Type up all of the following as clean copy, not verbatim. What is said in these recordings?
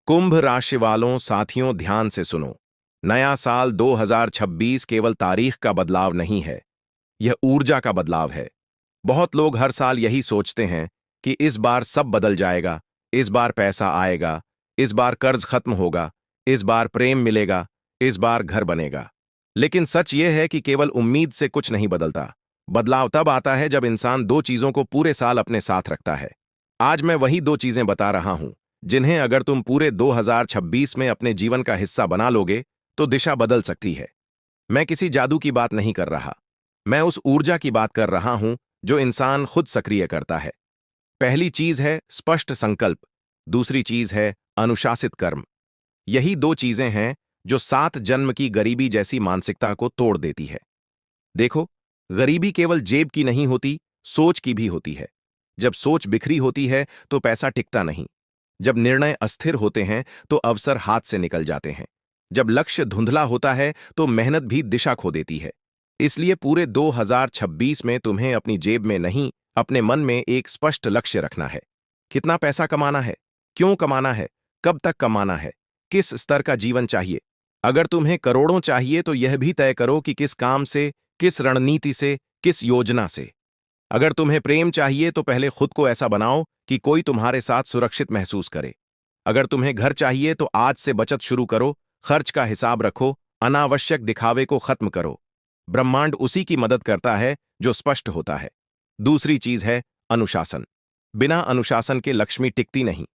कुंभ राशि वालों साथियों ध्यान से सुनो। नया साल 2026 केवल तारीख का बदलाव नहीं है, यह ऊर्जा का बदलाव है। बहुत लोग हर साल यही सोचते हैं कि इस बार सब बदल जाएगा, इस बार पैसा आएगा, इस बार कर्ज खत्म होगा, इस बार प्रेम मिलेगा, इस बार घर बनेगा। लेकिन सच यह है कि केवल उम्मीद से कुछ नहीं बदलता। बदलाव तब आता है जब इंसान दो चीजों को पूरे साल अपने साथ रखता है। आज मैं वही दो चीजें बता रहा हूं जिन्हें अगर तुम पूरे 2026 में अपने जीवन का हिस्सा बना लोगे तो दिशा बदल सकती है। मैं किसी जादू की बात नहीं कर रहा, मैं उस ऊर्जा की बात कर रहा हूं जो इंसान खुद सक्रिय करता है। पहली चीज है स्पष्ट संकल्प, दूसरी चीज है अनुशासित कर्म। यही दो चीजें हैं जो 7 जन्म की गरीबी जैसी मानसिकता को तोड़ देती है। देखो, गरीबी केवल जेब की नहीं होती, सोच की भी होती है। जब सोच बिखरी होती है तो पैसा टिकता नहीं। जब निर्णय अस्थिर होते हैं तो अवसर हाथ से निकल जाते हैं। जब लक्ष्य धुंधला होता है तो मेहनत भी दिशा खो देती है। इसलिए पूरे 2026 में तुम्हें अपनी जेब में नहीं, अपने मन में एक स्पष्ट लक्ष्य रखना है। कितना पैसा कमाना है, क्यों कमाना है, कब तक कमाना है, किस स्तर का जीवन चाहिए। अगर तुम्हें करोड़ों चाहिए तो यह भी तय करो कि किस काम से, किस रणनीति से, किस योजना से। अगर तुम्हें प्रेम चाहिए तो पहले खुद को ऐसा बनाओ कि कोई तुम्हारे साथ सुरक्षित महसूस करे। अगर तुम्हें घर चाहिए तो आज से बचत शुरू करो, खर्च का हिसाब रखो, अनावश्यक दिखावे को खत्म करो। ब्रह्मांड उसी की मदद करता है जो स्पष्ट होता है। दूसरी चीज है अनुशासन। बिना अनुशासन के लक्ष्मी टिकती नहीं।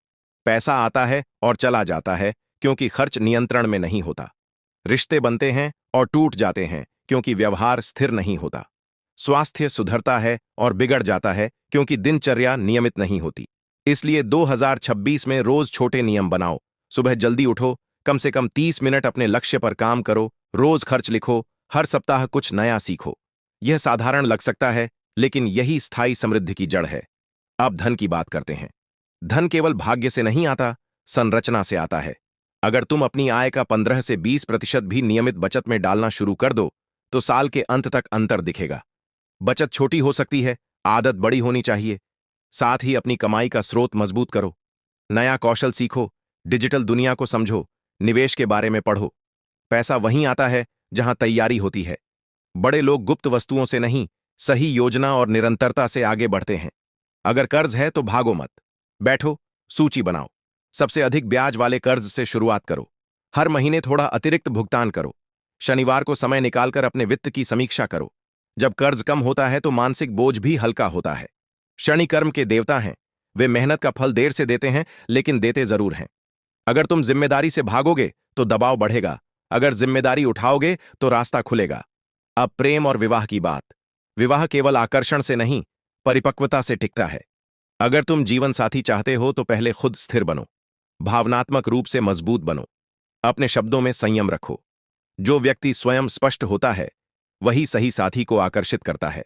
पैसा आता है और चला जाता है क्योंकि खर्च नियंत्रण में नहीं होता। रिश्ते बनते हैं और टूट जाते हैं क्योंकि व्यवहार स्थिर नहीं होता। स्वास्थ्य सुधरता है और बिगड़ जाता है क्योंकि दिनचर्या नियमित नहीं होती। इसलिए 2026 में रोज छोटे नियम बनाओ। सुबह जल्दी उठो, कम से कम 30 मिनट अपने लक्ष्य पर काम करो, रोज खर्च लिखो, हर सप्ताह कुछ नया सीखो। यह साधारण लग सकता है, लेकिन यही स्थायी समृद्धि की जड़ है। अब धन की बात करते हैं। धन केवल भाग्य से नहीं आता, संरचना से आता है। अगर तुम अपनी आय का 15 से 20% भी नियमित बचत में डालना शुरू कर दो तो साल के अंत तक अंतर दिखेगा। बचत छोटी हो सकती है, आदत बड़ी होनी चाहिए। साथ ही अपनी कमाई का स्रोत मजबूत करो। नया कौशल सीखो, डिजिटल दुनिया को समझो, निवेश के बारे में पढ़ो। पैसा वहीं आता है जहां तैयारी होती है। बड़े लोग गुप्त वस्तुओं से नहीं, सही योजना और निरंतरता से आगे बढ़ते हैं। अगर कर्ज है तो भागो मत, बैठो, सूची बनाओ। सबसे अधिक ब्याज वाले कर्ज से शुरुआत करो। हर महीने थोड़ा अतिरिक्त भुगतान करो। शनिवार को समय निकालकर अपने वित्त की समीक्षा करो। जब कर्ज कम होता है तो मानसिक बोझ भी हल्का होता है। शनि कर्म के देवता हैं, वे मेहनत का फल देर से देते हैं लेकिन देते जरूर हैं। अगर तुम जिम्मेदारी से भागोगे तो दबाव बढ़ेगा, अगर जिम्मेदारी उठाओगे तो रास्ता खुलेगा। अब प्रेम और विवाह की बात। विवाह केवल आकर्षण से नहीं, परिपक्वता से टिकता है। अगर तुम जीवन साथी चाहते हो तो पहले खुद स्थिर बनो, भावनात्मक रूप से मजबूत बनो, अपने शब्दों में संयम रखो। जो व्यक्ति स्वयं स्पष्ट होता है वही सही साथी को आकर्षित करता है।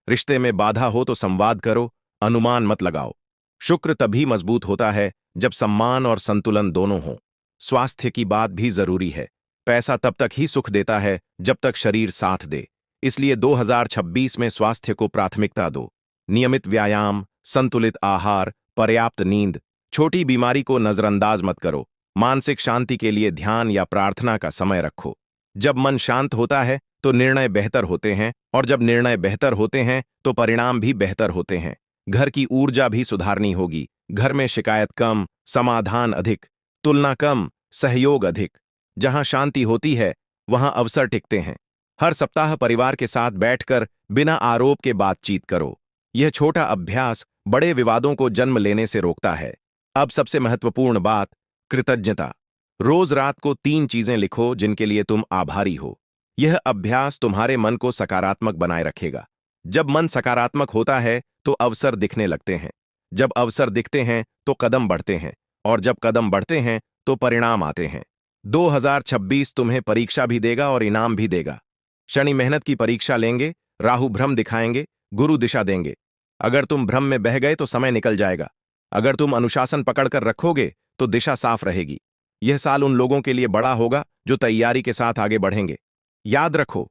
रिश्ते में बाधा हो तो संवाद करो, अनुमान मत लगाओ। शुक्र तभी मजबूत होता है जब सम्मान और संतुलन दोनों हों। स्वास्थ्य की बात भी जरूरी है। पैसा तब तक ही सुख देता है जब तक शरीर साथ दे। इसलिए 2026 में स्वास्थ्य को प्राथमिकता दो। नियमित व्यायाम, संतुलित आहार, पर्याप्त नींद, छोटी बीमारी को नजरअंदाज मत करो। मानसिक शांति के लिए ध्यान या प्रार्थना का समय रखो। जब मन शांत होता है तो निर्णय बेहतर होते हैं, और जब निर्णय बेहतर होते हैं तो परिणाम भी बेहतर होते हैं। घर की ऊर्जा भी सुधारनी होगी। घर में शिकायत कम, समाधान अधिक, तुलना कम, सहयोग अधिक। जहां शांति होती है वहां अवसर टिकते हैं। हर सप्ताह परिवार के साथ बैठकर बिना आरोप के बातचीत करो। यह छोटा अभ्यास बड़े विवादों को जन्म लेने से रोकता है। अब सबसे महत्वपूर्ण बात, कृतज्ञता। रोज रात को 3 चीजें लिखो जिनके लिए तुम आभारी हो। यह अभ्यास तुम्हारे मन को सकारात्मक बनाए रखेगा। जब मन सकारात्मक होता है तो अवसर दिखने लगते हैं। जब अवसर दिखते हैं तो कदम बढ़ते हैं, और जब कदम बढ़ते हैं तो परिणाम आते हैं। 2026 तुम्हें परीक्षा भी देगा और इनाम भी देगा। शनि मेहनत की परीक्षा लेंगे, राहु भ्रम दिखाएंगे, गुरु दिशा देंगे। अगर तुम भ्रम में बह गए तो समय निकल जाएगा। अगर तुम अनुशासन पकड़कर रखोगे तो दिशा साफ रहेगी। यह साल उन लोगों के लिए बड़ा होगा जो तैयारी के साथ आगे बढ़ेंगे। याद रखो,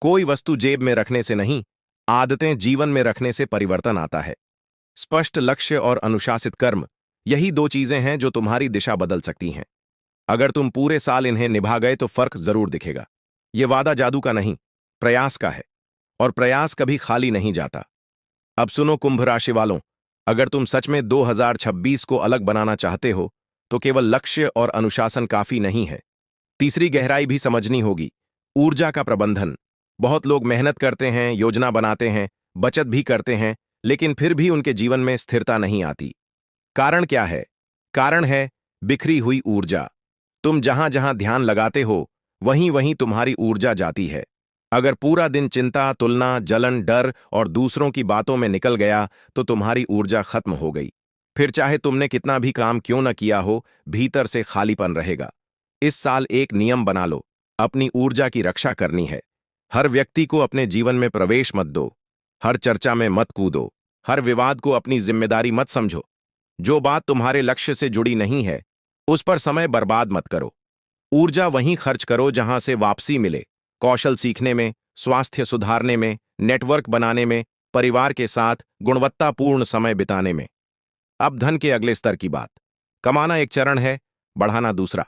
कोई वस्तु जेब में रखने से नहीं, आदतें जीवन में रखने से परिवर्तन आता है। स्पष्ट लक्ष्य और अनुशासित कर्म, यही दो चीजें हैं जो तुम्हारी दिशा बदल सकती हैं। अगर तुम पूरे साल इन्हें निभा गए तो फर्क जरूर दिखेगा। ये वादा जादू का नहीं, प्रयास का है, और प्रयास कभी खाली नहीं जाता। अब सुनो कुंभ राशि वालों, अगर तुम सच में 2026 को अलग बनाना चाहते हो तो केवल लक्ष्य और अनुशासन काफी नहीं है। तीसरी गहराई भी समझनी होगी, ऊर्जा का प्रबंधन। बहुत लोग मेहनत करते हैं, योजना बनाते हैं, बचत भी करते हैं, लेकिन फिर भी उनके जीवन में स्थिरता नहीं आती। कारण क्या है? कारण है बिखरी हुई ऊर्जा। तुम जहां जहां ध्यान लगाते हो, वहीं वहीं तुम्हारी ऊर्जा जाती है। अगर पूरा दिन चिंता, तुलना, जलन, डर और दूसरों की बातों में निकल गया तो तुम्हारी ऊर्जा खत्म हो गई। फिर चाहे तुमने कितना भी काम क्यों न किया हो, भीतर से खालीपन रहेगा। इस साल एक नियम बना लो, अपनी ऊर्जा की रक्षा करनी है। हर व्यक्ति को अपने जीवन में प्रवेश मत दो, हर चर्चा में मत कूदो, हर विवाद को अपनी जिम्मेदारी मत समझो। जो बात तुम्हारे लक्ष्य से जुड़ी नहीं है, उस पर समय बर्बाद मत करो। ऊर्जा वहीं खर्च करो जहां से वापसी मिले, कौशल सीखने में, स्वास्थ्य सुधारने में, नेटवर्क बनाने में, परिवार के साथ गुणवत्तापूर्ण समय बिताने में। अब धन के अगले स्तर की बात। कमाना एक चरण है, बढ़ाना दूसरा।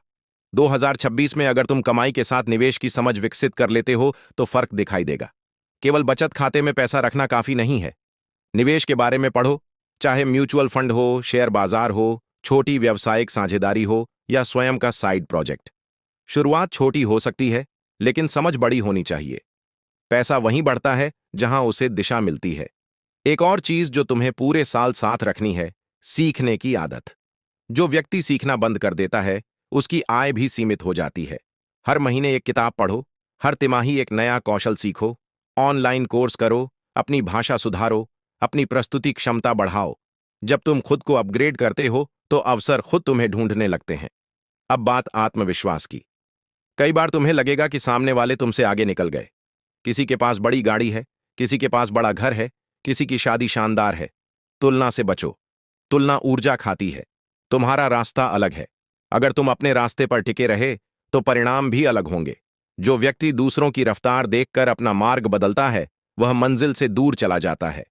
2026 में अगर तुम कमाई के साथ निवेश की समझ विकसित कर लेते हो तो फर्क दिखाई देगा। केवल बचत खाते में पैसा रखना काफी नहीं है। निवेश के बारे में पढ़ो, चाहे म्यूचुअल फंड हो, शेयर बाजार हो, छोटी व्यावसायिक साझेदारी हो या स्वयं का साइड प्रोजेक्ट। शुरुआत छोटी हो सकती है, लेकिन समझ बड़ी होनी चाहिए। पैसा वहीं बढ़ता है जहां उसे दिशा मिलती है। एक और चीज जो तुम्हें पूरे साल साथ रखनी है, सीखने की आदत। जो व्यक्ति सीखना बंद कर देता है, उसकी आय भी सीमित हो जाती है। हर महीने एक किताब पढ़ो, हर तिमाही एक नया कौशल सीखो, ऑनलाइन कोर्स करो, अपनी भाषा सुधारो, अपनी प्रस्तुति क्षमता बढ़ाओ। जब तुम खुद को अपग्रेड करते हो तो अवसर खुद तुम्हें ढूंढने लगते हैं। अब बात आत्मविश्वास की। कई बार तुम्हें लगेगा कि सामने वाले तुमसे आगे निकल गए। किसी के पास बड़ी गाड़ी है, किसी के पास बड़ा घर है, किसी की शादी शानदार है। तुलना से बचो, तुलना ऊर्जा खाती है। तुम्हारा रास्ता अलग है। अगर तुम अपने रास्ते पर टिके रहे तो परिणाम भी अलग होंगे। जो व्यक्ति दूसरों की रफ्तार देखकर अपना मार्ग बदलता है, वह मंजिल से दूर चला जाता है।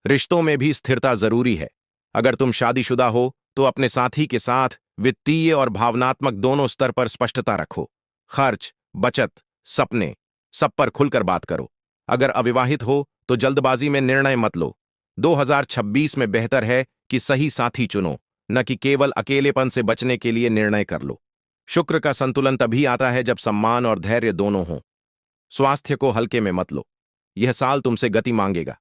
रिश्तों में भी स्थिरता जरूरी है। अगर तुम शादीशुदा हो तो अपने साथी के साथ वित्तीय और भावनात्मक दोनों स्तर पर स्पष्टता रखो। खर्च, बचत, सपने, सब पर खुलकर बात करो। अगर अविवाहित हो तो जल्दबाजी में निर्णय मत लो। 2026 में बेहतर है कि सही साथी चुनो, न कि केवल अकेलेपन से बचने के लिए निर्णय कर लो। शुक्र का संतुलन तभी आता है जब सम्मान और धैर्य दोनों हों। स्वास्थ्य को हल्के में मत लो। यह साल तुमसे गति मांगेगा।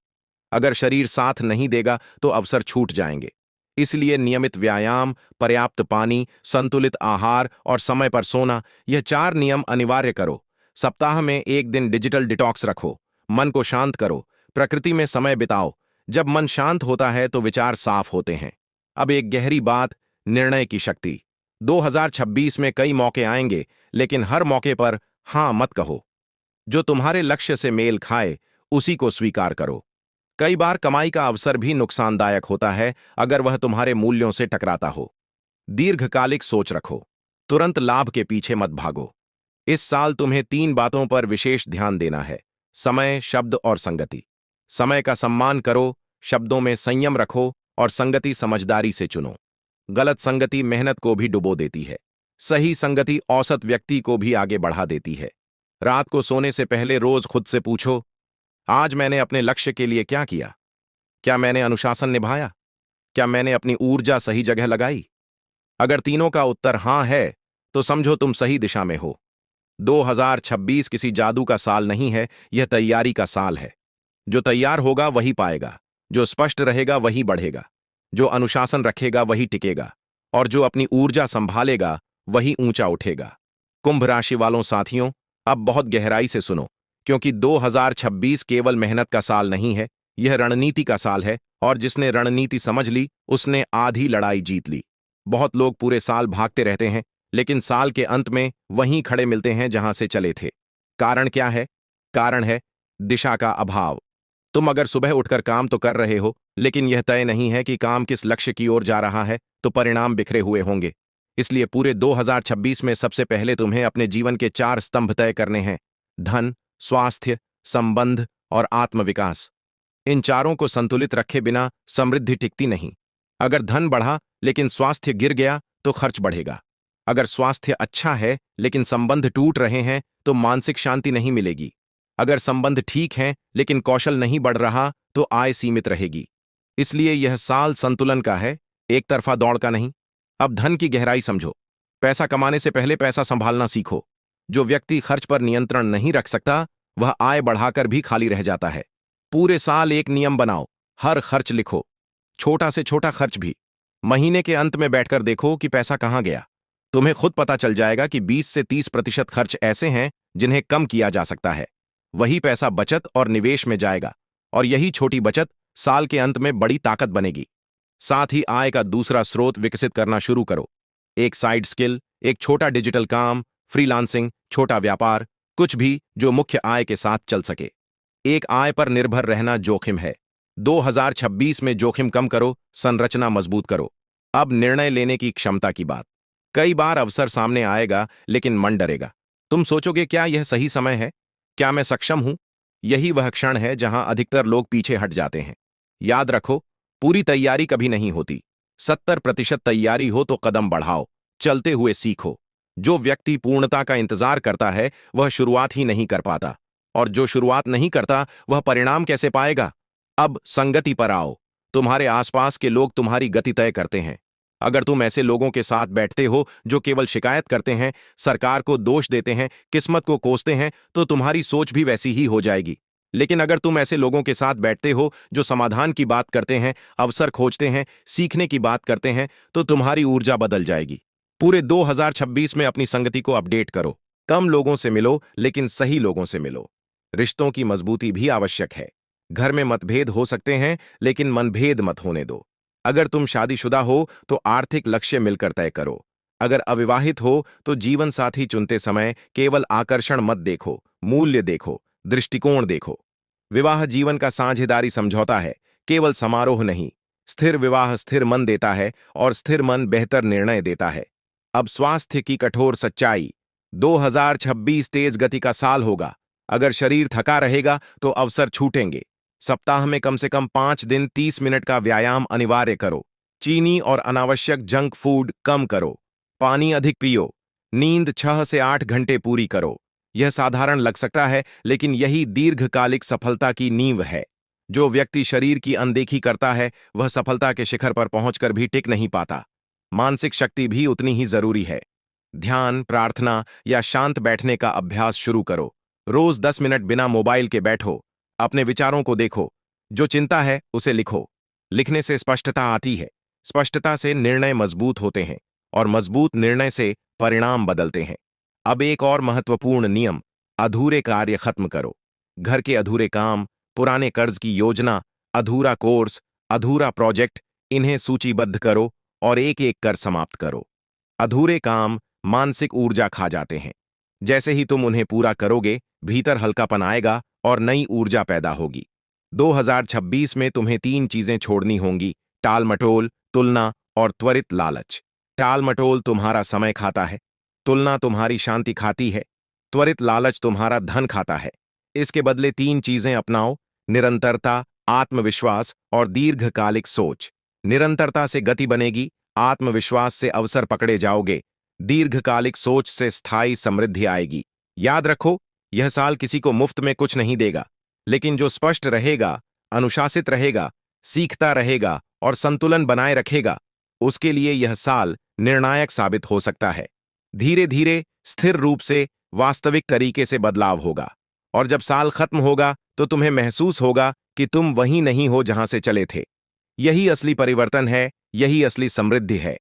अगर शरीर साथ नहीं देगा तो अवसर छूट जाएंगे। इसलिए नियमित व्यायाम, पर्याप्त पानी, संतुलित आहार और समय पर सोना, यह 4 नियम अनिवार्य करो। सप्ताह में एक दिन डिजिटल डिटॉक्स रखो। मन को शांत करो, प्रकृति में समय बिताओ। जब मन शांत होता है तो विचार साफ होते हैं। अब एक गहरी बात, निर्णय की शक्ति। 2026 में कई मौके आएंगे, लेकिन हर मौके पर हां मत कहो। जो तुम्हारे लक्ष्य से मेल खाए, उसी को स्वीकार करो। कई बार कमाई का अवसर भी नुकसानदायक होता है अगर वह तुम्हारे मूल्यों से टकराता हो। दीर्घकालिक सोच रखो, तुरंत लाभ के पीछे मत भागो। इस साल तुम्हें 3 बातों पर विशेष ध्यान देना है: समय, शब्द और संगति। समय का सम्मान करो, शब्दों में संयम रखो और संगति समझदारी से चुनो। गलत संगति मेहनत को भी डुबो देती है। सही संगति औसत व्यक्ति को भी आगे बढ़ा देती है। रात को सोने से पहले रोज खुद से पूछो, आज मैंने अपने लक्ष्य के लिए क्या किया? क्या मैंने अनुशासन निभाया? क्या मैंने अपनी ऊर्जा सही जगह लगाई? अगर तीनों का उत्तर हां है, तो समझो तुम सही दिशा में हो। 2026 किसी जादू का साल नहीं है, यह तैयारी का साल है। जो तैयार होगा वही पाएगा, जो स्पष्ट रहेगा वही बढ़ेगा, जो अनुशासन रखेगा वही टिकेगा, और जो अपनी ऊर्जा संभालेगा वही ऊंचा उठेगा। कुंभ राशि वालों साथियों, अब बहुत गहराई से सुनो, क्योंकि 2026 केवल मेहनत का साल नहीं है, यह रणनीति का साल है, और जिसने रणनीति समझ ली उसने आधी लड़ाई जीत ली। बहुत लोग पूरे साल भागते रहते हैं, लेकिन साल के अंत में वहीं खड़े मिलते हैं जहां से चले थे। कारण क्या है? कारण है दिशा का अभाव। तुम अगर सुबह उठकर काम तो कर रहे हो, लेकिन यह तय नहीं है कि काम किस लक्ष्य की ओर जा रहा है, तो परिणाम बिखरे हुए होंगे। इसलिए पूरे 2026 में सबसे पहले तुम्हें अपने जीवन के 4 स्तंभ तय करने हैं: धन, स्वास्थ्य, संबंध और आत्मविकास। इन चारों को संतुलित रखे बिना समृद्धि टिकती नहीं। अगर धन बढ़ा लेकिन स्वास्थ्य गिर गया तो खर्च बढ़ेगा। अगर स्वास्थ्य अच्छा है लेकिन संबंध टूट रहे हैं तो मानसिक शांति नहीं मिलेगी। अगर संबंध ठीक हैं लेकिन कौशल नहीं बढ़ रहा तो आय सीमित रहेगी। इसलिए यह साल संतुलन का है, एक तरफा दौड़ का नहीं। अब धन की गहराई समझो। पैसा कमाने से पहले पैसा संभालना सीखो। जो व्यक्ति खर्च पर नियंत्रण नहीं रख सकता वह आय बढ़ाकर भी खाली रह जाता है। पूरे साल एक नियम बनाओ, हर खर्च लिखो, छोटा से छोटा खर्च भी। महीने के अंत में बैठकर देखो कि पैसा कहां गया। तुम्हें खुद पता चल जाएगा कि 20 से 30% खर्च ऐसे हैं जिन्हें कम किया जा सकता है। वही पैसा बचत और निवेश में जाएगा और यही छोटी बचत साल के अंत में बड़ी ताकत बनेगी। साथ ही आय का दूसरा स्रोत विकसित करना शुरू करो। एक साइड स्किल, एक छोटा डिजिटल काम, फ्रीलांसिंग, छोटा व्यापार, कुछ भी जो मुख्य आय के साथ चल सके। एक आय पर निर्भर रहना जोखिम है। 2026 में जोखिम कम करो, संरचना मजबूत करो। अब निर्णय लेने की क्षमता की बात। कई बार अवसर सामने आएगा लेकिन मन डरेगा। तुम सोचोगे, क्या यह सही समय है? क्या मैं सक्षम हूं? यही वह क्षण है जहां अधिकतर लोग पीछे हट जाते हैं। याद रखो, पूरी तैयारी कभी नहीं होती। 70% तैयारी हो तो कदम बढ़ाओ, चलते हुए सीखो। जो व्यक्ति पूर्णता का इंतजार करता है वह शुरुआत ही नहीं कर पाता, और जो शुरुआत नहीं करता वह परिणाम कैसे पाएगा? अब संगति पर आओ। तुम्हारे आसपास के लोग तुम्हारी गति तय करते हैं। अगर तुम ऐसे लोगों के साथ बैठते हो जो केवल शिकायत करते हैं, सरकार को दोष देते हैं, किस्मत को कोसते हैं, तो तुम्हारी सोच भी वैसी ही हो जाएगी। लेकिन अगर तुम ऐसे लोगों के साथ बैठते हो जो समाधान की बात करते हैं, अवसर खोजते हैं, सीखने की बात करते हैं, तो तुम्हारी ऊर्जा बदल जाएगी। पूरे 2026 में अपनी संगति को अपडेट करो। कम लोगों से मिलो लेकिन सही लोगों से मिलो। रिश्तों की मजबूती भी आवश्यक है। घर में मतभेद हो सकते हैं लेकिन मनभेद मत होने दो। अगर तुम शादीशुदा हो तो आर्थिक लक्ष्य मिलकर तय करो। अगर अविवाहित हो तो जीवन साथी चुनते समय केवल आकर्षण मत देखो, मूल्य देखो, दृष्टिकोण देखो। विवाह जीवन का साझेदारी समझौता है, केवल समारोह नहीं। स्थिर विवाह स्थिर मन देता है और स्थिर मन बेहतर निर्णय देता है। अब स्वास्थ्य की कठोर सच्चाई। 2026 तेज गति का साल होगा। अगर शरीर थका रहेगा तो अवसर छूटेंगे। सप्ताह में कम से कम 5 दिन 30 मिनट का व्यायाम अनिवार्य करो। चीनी और अनावश्यक जंक फूड कम करो। पानी अधिक पियो। नींद 6 से 8 घंटे पूरी करो। यह साधारण लग सकता है लेकिन यही दीर्घकालिक सफलता की नींव है। जो व्यक्ति शरीर की अनदेखी करता है वह सफलता के शिखर पर पहुंचकर भी टिक नहीं पाता। मानसिक शक्ति भी उतनी ही जरूरी है। ध्यान, प्रार्थना या शांत बैठने का अभ्यास शुरू करो। रोज 10 मिनट बिना मोबाइल के बैठो। अपने विचारों को देखो। जो चिंता है उसे लिखो। लिखने से स्पष्टता आती है। स्पष्टता से निर्णय मजबूत होते हैं और मजबूत निर्णय से परिणाम बदलते हैं। अब एक और महत्वपूर्ण नियम, अधूरे कार्य खत्म करो। घर के अधूरे काम, पुराने कर्ज की योजना, अधूरा कोर्स, अधूरा प्रोजेक्ट, इन्हें सूचीबद्ध करो और एक एक कर समाप्त करो। अधूरे काम मानसिक ऊर्जा खा जाते हैं। जैसे ही तुम उन्हें पूरा करोगे, भीतर हल्कापन आएगा और नई ऊर्जा पैदा होगी। 2026 में तुम्हें 3 चीजें छोड़नी होंगी: टाल मटोल, तुलना और त्वरित लालच। टाल मटोल तुम्हारा समय खाता है, तुलना तुम्हारी शांति खाती है, त्वरित लालच तुम्हारा धन खाता है। इसके बदले 3 चीजें अपनाओ: निरंतरता, आत्मविश्वास और दीर्घकालिक सोच। निरंतरता से गति बनेगी, आत्मविश्वास से अवसर पकड़े जाओगे, दीर्घकालिक सोच से स्थायी समृद्धि आएगी। याद रखो, यह साल किसी को मुफ्त में कुछ नहीं देगा, लेकिन जो स्पष्ट रहेगा, अनुशासित रहेगा, सीखता रहेगा और संतुलन बनाए रखेगा, उसके लिए यह साल निर्णायक साबित हो सकता है। धीरे धीरे, स्थिर रूप से, वास्तविक तरीके से बदलाव होगा, और जब साल खत्म होगा तो तुम्हें महसूस होगा कि तुम वहीं नहीं हो जहां से चले थे। यही असली परिवर्तन है, यही असली समृद्धि है।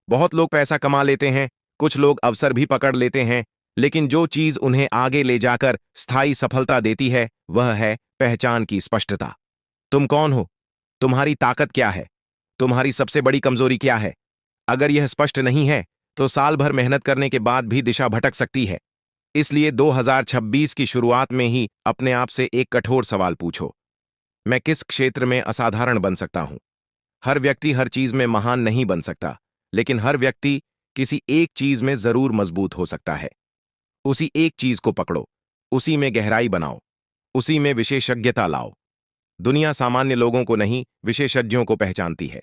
बहुत लोग पैसा कमा लेते हैं, कुछ लोग अवसर भी पकड़ लेते हैं, लेकिन जो चीज उन्हें आगे ले जाकर स्थायी सफलता देती है वह है पहचान की स्पष्टता। तुम कौन हो? तुम्हारी ताकत क्या है? तुम्हारी सबसे बड़ी कमजोरी क्या है? अगर यह स्पष्ट नहीं है तो साल भर मेहनत करने के बाद भी दिशा भटक सकती है। इसलिए 2026 की शुरुआत में ही अपने आप से एक कठोर सवाल पूछो: मैं किस क्षेत्र में असाधारण बन सकता हूं? हर व्यक्ति हर चीज में महान नहीं बन सकता, लेकिन हर व्यक्ति किसी एक चीज में जरूर मजबूत हो सकता है। उसी एक चीज को पकड़ो, उसी में गहराई बनाओ, उसी में विशेषज्ञता लाओ। दुनिया सामान्य लोगों को नहीं, विशेषज्ञों को पहचानती है।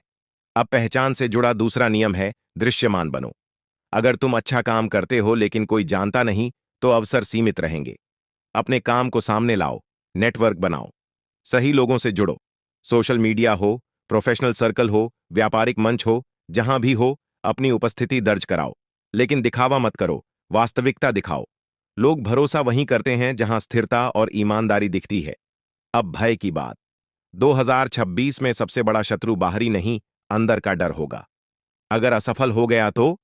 अब पहचान से जुड़ा दूसरा नियम है दृश्यमान बनो। अगर तुम अच्छा काम करते हो लेकिन कोई जानता नहीं, तो अवसर सीमित रहेंगे। अपने काम को सामने लाओ, नेटवर्क बनाओ, सही लोगों से जुड़ो। सोशल मीडिया हो, प्रोफेशनल सर्कल हो, व्यापारिक मंच हो, जहां भी हो, अपनी उपस्थिति दर्ज कराओ। लेकिन दिखावा मत करो, वास्तविकता दिखाओ। लोग भरोसा वहीं करते हैं जहां स्थिरता और ईमानदारी दिखती है। अब भय की बात। 2026 में सबसे बड़ा शत्रु बाहरी नहीं, अंदर का डर होगा। अगर असफल हो गया तो?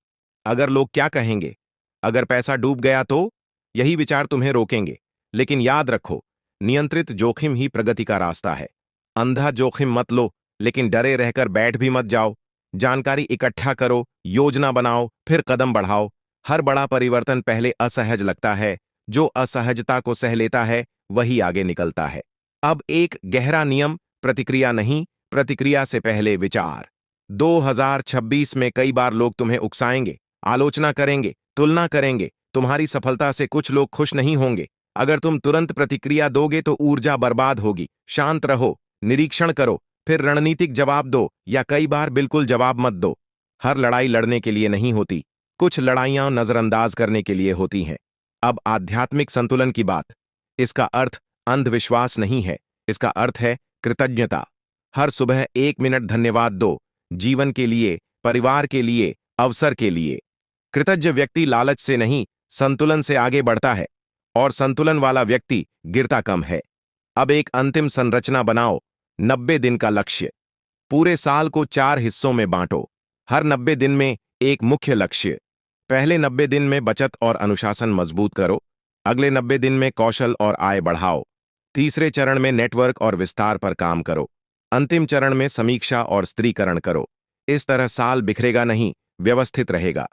अगर लोग क्या कहेंगे? अगर पैसा डूब गया तो? यही विचार तुम्हें रोकेंगे। लेकिन याद रखो, नियंत्रित जोखिम ही प्रगति का रास्ता है। अंधा जोखिम मत लो, लेकिन डरे रहकर बैठ भी मत जाओ। जानकारी इकट्ठा करो, योजना बनाओ, फिर कदम बढ़ाओ। हर बड़ा परिवर्तन पहले असहज लगता है। जो असहजता को सह लेता है, वही आगे निकलता है। अब एक गहरा नियम, प्रतिक्रिया नहीं, प्रतिक्रिया से पहले विचार। 2026 में कई बार लोग तुम्हें उकसाएंगे, आलोचना करेंगे, तुलना करेंगे। तुम्हारी सफलता से कुछ लोग खुश नहीं होंगे। अगर तुम तुरंत प्रतिक्रिया दोगे तो ऊर्जा बर्बाद होगी। शांत रहो, निरीक्षण करो, फिर रणनीतिक जवाब दो, या कई बार बिल्कुल जवाब मत दो। हर लड़ाई लड़ने के लिए नहीं होती, कुछ लड़ाइयां नजरअंदाज करने के लिए होती हैं। अब आध्यात्मिक संतुलन की बात। इसका अर्थ अंधविश्वास नहीं है, इसका अर्थ है कृतज्ञता। हर सुबह 1 मिनट धन्यवाद दो, जीवन के लिए, परिवार के लिए, अवसर के लिए। कृतज्ञ व्यक्ति लालच से नहीं, संतुलन से आगे बढ़ता है, और संतुलन वाला व्यक्ति गिरता कम है। अब एक अंतिम संरचना बनाओ, 90 दिन का लक्ष्य। पूरे साल को 4 हिस्सों में बांटो। हर 90 दिन में एक मुख्य लक्ष्य। पहले 90 दिन में बचत और अनुशासन मजबूत करो। अगले 90 दिन में कौशल और आय बढ़ाओ। तीसरे चरण में नेटवर्क और विस्तार पर काम करो। अंतिम चरण में समीक्षा और स्त्रीकरण करो। इस तरह साल बिखरेगा नहीं, व्यवस्थित रहेगा।